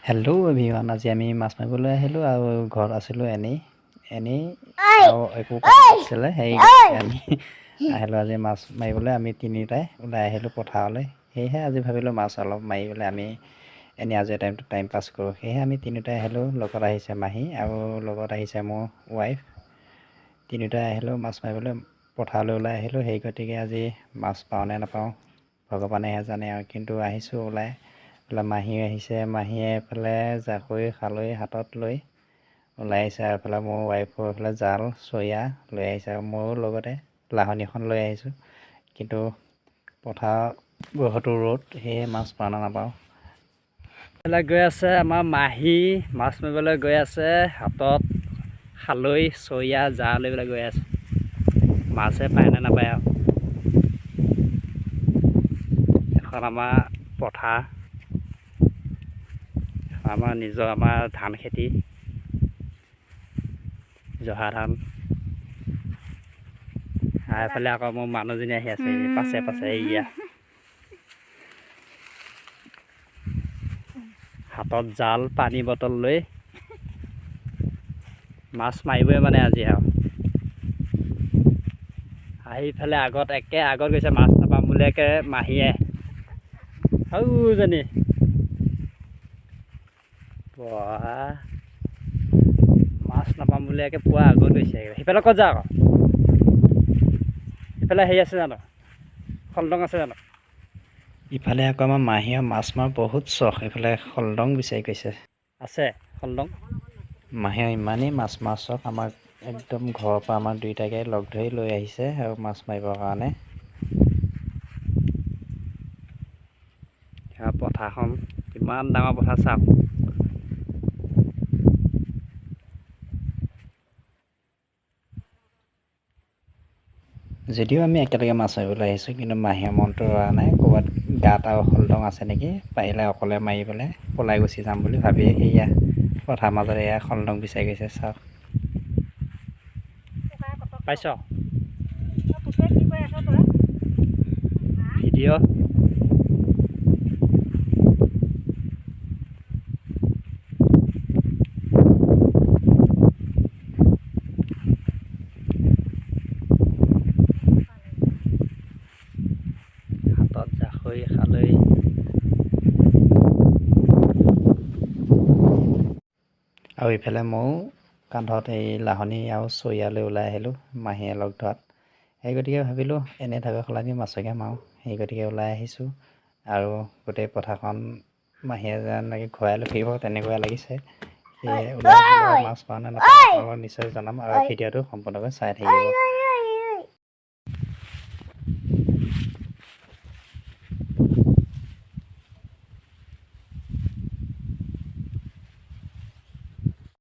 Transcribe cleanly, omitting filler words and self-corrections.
Hello' everyone, আজি আমি মাছ মাৰিবলৈ আহিলোঁ আৰু ঘৰত আছিলোঁ এনেই আৰু একো কাম নাছিলে। সেই আমি আহিলোঁ আজি মাছ মাৰিবলৈ। আমি তিনিওটাই ওলাই আহিলোঁ পথাৰলৈ। সেয়েহে আজি ভাবিলোঁ মাছ অলপ মাৰি পেলাই আমি এনেই আজি টাইম পাছ কৰোঁ। সেয়েহে আমি তিনিওটাই আহিলোঁ। লগত আহিছে মাহী আৰু লগত আহিছে মোৰ ৱাইফ। তিনিওটাই আহিলোঁ মাছ মাৰিবলৈ, পথাৰলৈ ওলাই আহিলোঁ। সেই গতিকে আজি মাছ পাওঁ নে নাপাওঁ ভগৱানেহে জানে আৰু, কিন্তু আহিছোঁ ওলাই। মাহী আহিছে, মাহীয়ে এইফালে জাকৈ খালৈ হাতত লৈ ওলাই আহিছে আৰু এইফালে মোৰ ৱাইফৰ এইফালে জাল চৰিয়া লৈ আহিছে আৰু ময়ো লগতে লাহনীখন লৈ আহিছোঁ। কিন্তু পথাৰ বহুতো ৰ'দ, সেয়ে মাছ পাওঁ নে নাপাওঁ। এইফালে গৈ আছে আমাৰ মাহী মাছ মাৰিবলৈ গৈ আছে, হাতত খালৈ চৰিয়া জাল লৈ পেলাই গৈ আছে। মাছে পায় নে নাপায় আৰু। এখন আমাৰ পথাৰ, আমাৰ নিজৰ ধান খেতি, জহা ধান। আৰু এইফালে আকৌ মোৰ মানুহজনী আহি আছে পাছে পাছে এয়া হাতত জাল পানী বটল লৈ মাছ মাৰিবই মানে আজি আৰু। আহি ইফালে আগত গৈছে মাছ নাপাম বুলি মাহীয়ে সৌজনী মাছ নাপাম বুলি পুৱা আগত গৈছে। সিফালে ক'ত যা আকৌ, সিফালে হেৰি আছে জানো, খলদং আছে জানো? ইফালে আকৌ আমাৰ মাহীয়ে মাছ মাৰ বহুত চখ, এইফালে খলদং বিচাৰি গৈছে। আছে খলদং? মাহীয়ে ইমানেই মাছ চখ, আমাক একদম ঘৰৰ পৰা আমাৰ দুইটাকে লগ ধৰি লৈ আহিছে আৰু মাছ মাৰিবৰ কাৰণে। পথাৰখন কিমান ডাঙৰ পথাৰ চাওক। যদিও আমি একেলগে মাছ মাৰিবলৈ আহিছোঁ, কিন্তু মাহীয়ে মনটো এৰা নাই। ক'ৰবাত গাঁত আৰু খলদং আছে নেকি, পাৰিলে অকলে মাৰি পেলাই পলাই গুচি যাম বুলি ভাবি সেয়া পথাৰ মাজত এয়া খলদং বিচাৰি গৈছে। চাওক পাইছ ভিডিঅ'। হাতত জাকৈ খালৈ আৰু ইফালে ময়ো কান্ধত এই লাহনী আৰু চৰিয়ালৈ ওলাই আহিলোঁ মাহীয়ে লগ ধৰাত। সেই গতিকে ভাবিলোঁ এনে থকা সলনি মাছকে মাৰোঁ, সেই গতিকে ওলাই আহিছোঁ। আৰু গোটেই পথাৰখন মাহীয়ে যেনেকৈ ঘূৰাই লৈ ফুৰিব তেনেকুৱা লাগিছে। সেয়ে ওলাই আহিলোঁ। মাছ পাওঁ নে নাপাওঁ আপোনালোকক নিশ্চয় জনাম আৰু ভিডিঅ'টো সম্পূৰ্ণকৈ চাই থাকিব।